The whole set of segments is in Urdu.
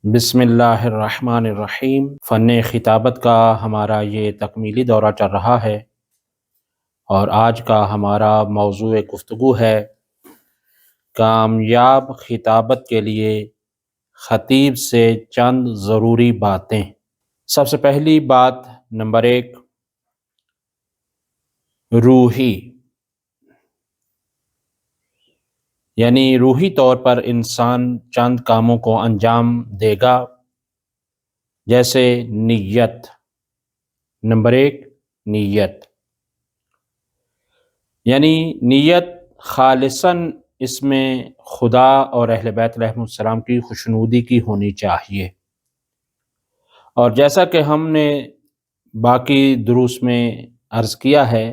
بسم اللہ الرحمن الرحیم۔ فن خطابت کا ہمارا یہ تکمیلی دورہ چل رہا ہے اور آج کا ہمارا موضوع گفتگو ہے کامیاب خطابت کے لیے خطیب سے چند ضروری باتیں۔ سب سے پہلی بات نمبر 1، روحی، یعنی روحی طور پر انسان چند کاموں کو انجام دے گا، جیسے نیت۔ نمبر 1، نیت، یعنی نیت خالصاً اس میں خدا اور اہل بیت علیہم السلام کی خوشنودی کی ہونی چاہیے۔ اور جیسا کہ ہم نے باقی دروس میں عرض کیا ہے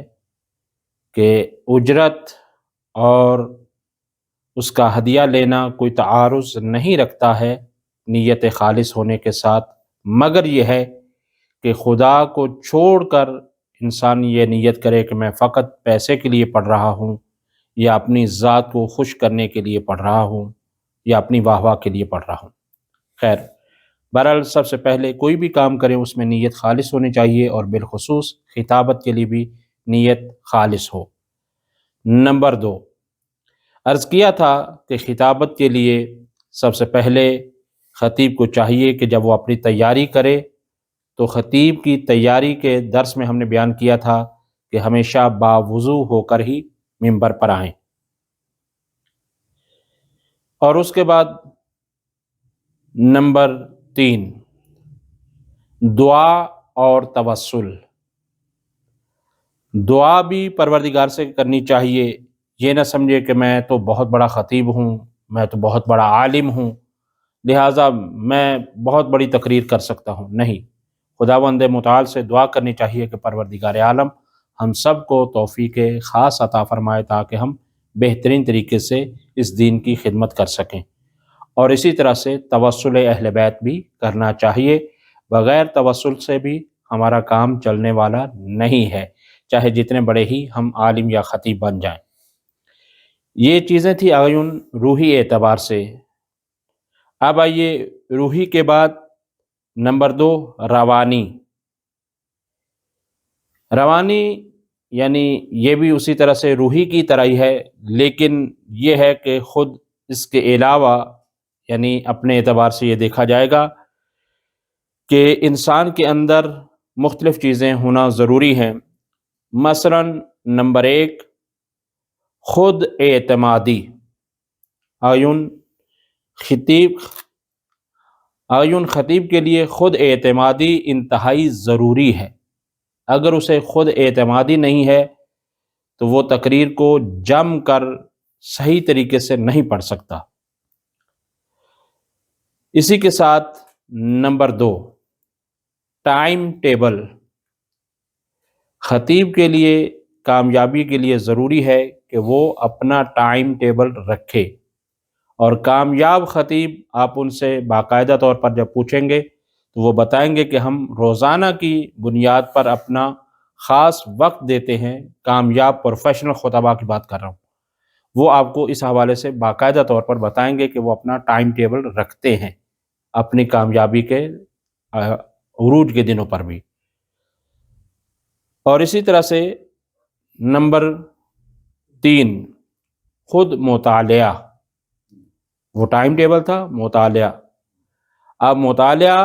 کہ اجرت اور اس کا ہدیہ لینا کوئی تعارض نہیں رکھتا ہے نیت خالص ہونے کے ساتھ، مگر یہ ہے کہ خدا کو چھوڑ کر انسان یہ نیت کرے کہ میں فقط پیسے کے لیے پڑھ رہا ہوں، یا اپنی ذات کو خوش کرنے کے لیے پڑھ رہا ہوں، یا اپنی واہ واہ کے لیے پڑھ رہا ہوں۔ خیر، بہرحال سب سے پہلے کوئی بھی کام کریں اس میں نیت خالص ہونی چاہیے، اور بالخصوص خطابت کے لیے بھی نیت خالص ہو۔ نمبر 2، عرض کیا تھا کہ خطابت کے لیے سب سے پہلے خطیب کو چاہیے کہ جب وہ اپنی تیاری کرے تو خطیب کی تیاری کے درس میں ہم نے بیان کیا تھا کہ ہمیشہ باوضو ہو کر ہی منبر پر آئیں۔ اور اس کے بعد نمبر 3، دعا اور توسل۔ دعا بھی پروردگار سے کرنی چاہیے، یہ نہ سمجھے کہ میں تو بہت بڑا خطیب ہوں، میں تو بہت بڑا عالم ہوں، لہٰذا میں بہت بڑی تقریر کر سکتا ہوں۔ نہیں، خداوند متعال سے دعا کرنی چاہیے کہ پروردگار عالم ہم سب کو توفیق خاص عطا فرمائے تاکہ ہم بہترین طریقے سے اس دین کی خدمت کر سکیں۔ اور اسی طرح سے توسل اہل بیت بھی کرنا چاہیے، بغیر توسل سے بھی ہمارا کام چلنے والا نہیں ہے، چاہے جتنے بڑے ہی ہم عالم یا خطیب بن جائیں۔ یہ چیزیں تھی اعین روحی اعتبار سے۔ اب آئیے روحی کے بعد نمبر 2، روانی۔ روانی یعنی یہ بھی اسی طرح سے روحی کی طرح ہی ہے، لیکن یہ ہے کہ خود اس کے علاوہ یعنی اپنے اعتبار سے یہ دیکھا جائے گا کہ انسان کے اندر مختلف چیزیں ہونا ضروری ہیں۔ مثلا نمبر 1، خود اعتمادی۔ خطیب کے لیے خود اعتمادی انتہائی ضروری ہے۔ اگر اسے خود اعتمادی نہیں ہے تو وہ تقریر کو جم کر صحیح طریقے سے نہیں پڑھ سکتا۔ اسی کے ساتھ نمبر 2، ٹائم ٹیبل۔ خطیب کے لیے کامیابی کے لیے ضروری ہے کہ وہ اپنا ٹائم ٹیبل رکھے، اور کامیاب خطیب آپ ان سے باقاعدہ طور پر جب پوچھیں گے تو وہ بتائیں گے کہ ہم روزانہ کی بنیاد پر اپنا خاص وقت دیتے ہیں۔ کامیاب پروفیشنل خطباء کی بات کر رہا ہوں، وہ آپ کو اس حوالے سے باقاعدہ طور پر بتائیں گے کہ وہ اپنا ٹائم ٹیبل رکھتے ہیں اپنی کامیابی کے عروج کے دنوں پر بھی۔ اور اسی طرح سے نمبر 3، خود مطالعہ۔ وہ ٹائم ٹیبل تھا، مطالعہ۔ اب مطالعہ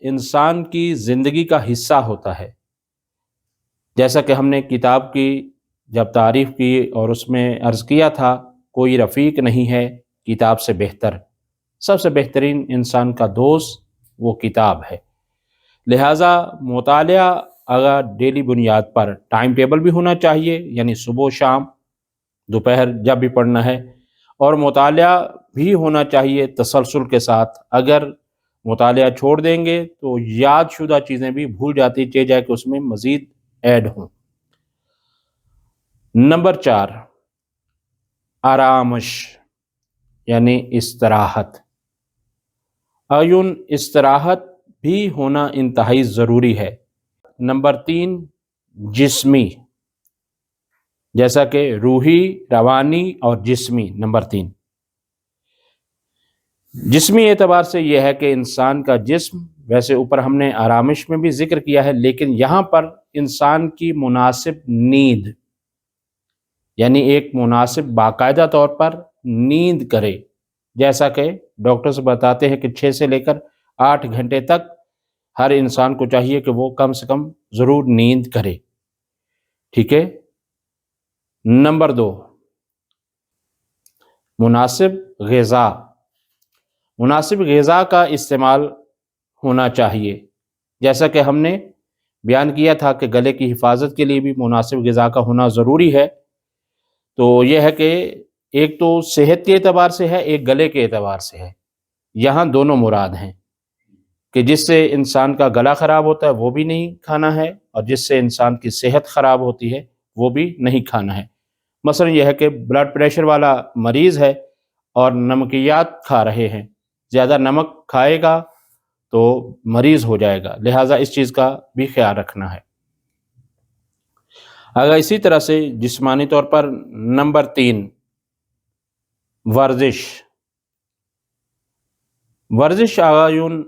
انسان کی زندگی کا حصہ ہوتا ہے، جیسا کہ ہم نے کتاب کی جب تعریف کی اور اس میں عرض کیا تھا کوئی رفیق نہیں ہے کتاب سے بہتر، سب سے بہترین انسان کا دوست وہ کتاب ہے۔ لہٰذا مطالعہ اگر ڈیلی بنیاد پر ٹائم ٹیبل بھی ہونا چاہیے، یعنی صبح شام دوپہر جب بھی پڑھنا ہے، اور مطالعہ بھی ہونا چاہیے تسلسل کے ساتھ۔ اگر مطالعہ چھوڑ دیں گے تو یاد شدہ چیزیں بھی بھول جاتی، چاہے جائے کہ اس میں مزید ایڈ ہوں۔ نمبر 4، آرامش یعنی استراحت۔ استراحت بھی ہونا انتہائی ضروری ہے۔ نمبر 3، جسمی، جیسا کہ روحی، روانی اور جسمی۔ نمبر 3، جسمی اعتبار سے یہ ہے کہ انسان کا جسم، ویسے اوپر ہم نے آرامش میں بھی ذکر کیا ہے، لیکن یہاں پر انسان کی مناسب نیند، یعنی ایک مناسب باقاعدہ طور پر نیند کرے، جیسا کہ ڈاکٹرز بتاتے ہیں کہ 6 سے لے کر 8 گھنٹے تک ہر انسان کو چاہیے کہ وہ کم سے کم ضرور نیند کرے، ٹھیک ہے۔ نمبر 2، مناسب غذا۔ مناسب غذا کا استعمال ہونا چاہیے، جیسا کہ ہم نے بیان کیا تھا کہ گلے کی حفاظت کے لیے بھی مناسب غذا کا ہونا ضروری ہے۔ تو یہ ہے کہ ایک تو صحت کے اعتبار سے ہے، ایک گلے کے اعتبار سے ہے، یہاں دونوں مراد ہیں کہ جس سے انسان کا گلا خراب ہوتا ہے وہ بھی نہیں کھانا ہے، اور جس سے انسان کی صحت خراب ہوتی ہے وہ بھی نہیں کھانا ہے۔ مثلا یہ ہے کہ بلڈ پریشر والا مریض ہے اور نمکیات کھا رہے ہیں، زیادہ نمک کھائے گا تو مریض ہو جائے گا، لہٰذا اس چیز کا بھی خیال رکھنا ہے۔ اگر اسی طرح سے جسمانی طور پر نمبر 3، ورزش۔ ورزش آقایون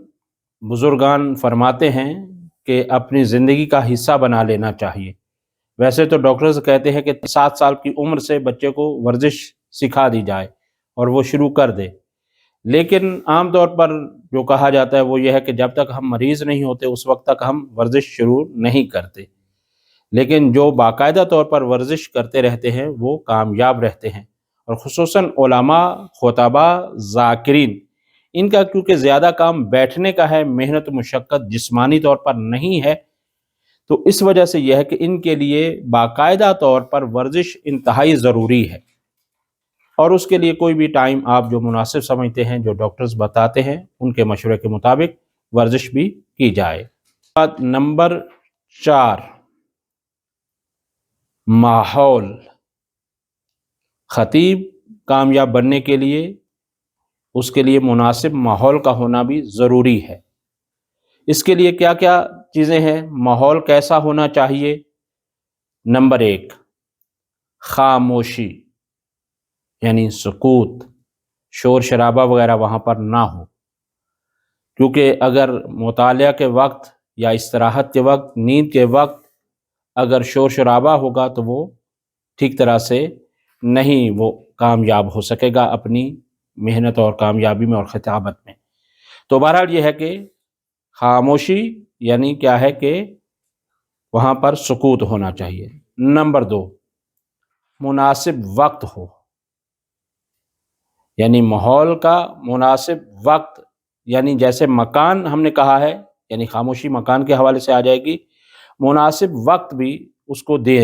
بزرگان فرماتے ہیں کہ اپنی زندگی کا حصہ بنا لینا چاہیے۔ ویسے تو ڈاکٹرز کہتے ہیں کہ 7 سال کی عمر سے بچے کو ورزش سکھا دی جائے اور وہ شروع کر دے، لیکن عام طور پر جو کہا جاتا ہے وہ یہ ہے کہ جب تک ہم مریض نہیں ہوتے اس وقت تک ہم ورزش شروع نہیں کرتے، لیکن جو باقاعدہ طور پر ورزش کرتے رہتے ہیں وہ کامیاب رہتے ہیں، اور خصوصاً علماء، خطباء، ذاکرین، ان کا کیونکہ زیادہ کام بیٹھنے کا ہے، محنت و مشقت جسمانی طور پر نہیں ہے، تو اس وجہ سے یہ ہے کہ ان کے لیے باقاعدہ طور پر ورزش انتہائی ضروری ہے، اور اس کے لیے کوئی بھی ٹائم آپ جو مناسب سمجھتے ہیں، جو ڈاکٹرز بتاتے ہیں ان کے مشورے کے مطابق ورزش بھی کی جائے۔ نمبر 4، ماحول۔ خطیب کامیاب بننے کے لیے اس کے لیے مناسب ماحول کا ہونا بھی ضروری ہے۔ اس کے لیے کیا کیا چیزیں ہیں؟ ماحول کیسا ہونا چاہیے؟ نمبر 1، خاموشی، یعنی سکوت، شور شرابہ وغیرہ وہاں پر نہ ہو، کیونکہ اگر مطالعہ کے وقت یا استراحت کے وقت، نیند کے وقت اگر شور شرابہ ہوگا تو وہ ٹھیک طرح سے نہیں وہ کامیاب ہو سکے گا اپنی محنت اور کامیابی میں اور خطابت میں۔ تو بہرحال یہ ہے کہ خاموشی یعنی کیا ہے کہ وہاں پر سکوت ہونا چاہیے۔ نمبر 2، مناسب وقت ہو، یعنی ماحول کا مناسب وقت، یعنی جیسے مکان ہم نے کہا ہے، یعنی خاموشی مکان کے حوالے سے آ جائے گی، مناسب وقت بھی اس کو دے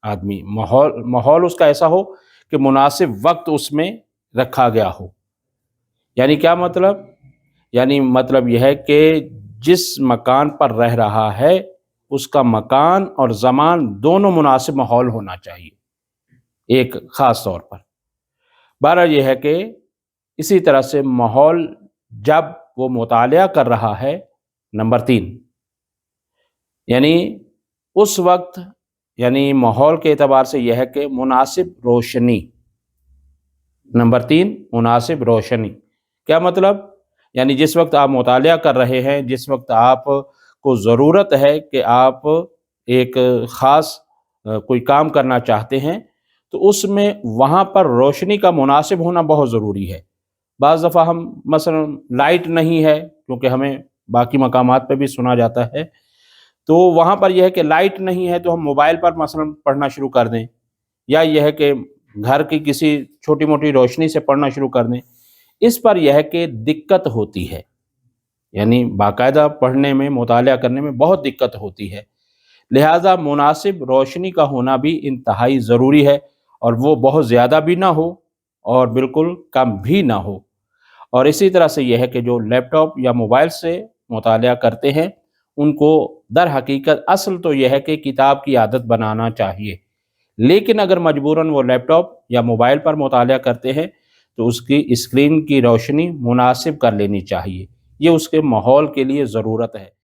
آدمی، ماحول اس کا ایسا ہو کہ مناسب وقت اس میں رکھا گیا ہو۔ یعنی کیا مطلب؟ یعنی مطلب یہ ہے کہ جس مکان پر رہ رہا ہے اس کا مکان اور زمان دونوں مناسب ماحول ہونا چاہیے ایک خاص طور پر۔ بہرحال یہ ہے کہ اسی طرح سے ماحول جب وہ مطالعہ کر رہا ہے، نمبر 3، یعنی اس وقت، یعنی ماحول کے اعتبار سے یہ ہے کہ مناسب روشنی۔ نمبر 3، مناسب روشنی۔ کیا مطلب؟ یعنی جس وقت آپ مطالعہ کر رہے ہیں، جس وقت آپ کو ضرورت ہے کہ آپ ایک خاص کوئی کام کرنا چاہتے ہیں، تو اس میں وہاں پر روشنی کا مناسب ہونا بہت ضروری ہے۔ بعض دفعہ ہم مثلا لائٹ نہیں ہے، کیونکہ ہمیں باقی مقامات پہ بھی سنا جاتا ہے، تو وہاں پر یہ ہے کہ لائٹ نہیں ہے تو ہم موبائل پر مثلا پڑھنا شروع کر دیں، یا یہ ہے کہ گھر کی کسی چھوٹی موٹی روشنی سے پڑھنا شروع کر دیں۔ اس پر یہ ہے کہ دقت ہوتی ہے، یعنی باقاعدہ پڑھنے میں، مطالعہ کرنے میں بہت دقت ہوتی ہے، لہٰذا مناسب روشنی کا ہونا بھی انتہائی ضروری ہے، اور وہ بہت زیادہ بھی نہ ہو اور بالکل کم بھی نہ ہو۔ اور اسی طرح سے یہ ہے کہ جو لیپ ٹاپ یا موبائل سے مطالعہ کرتے ہیں ان کو در حقیقت اصل تو یہ ہے کہ کتاب کی عادت بنانا چاہیے، لیکن اگر مجبوراً وہ لیپ ٹاپ یا موبائل پر مطالعہ کرتے ہیں تو اس کی اسکرین کی روشنی مناسب کر لینی چاہیے، یہ اس کے ماحول کے لیے ضرورت ہے۔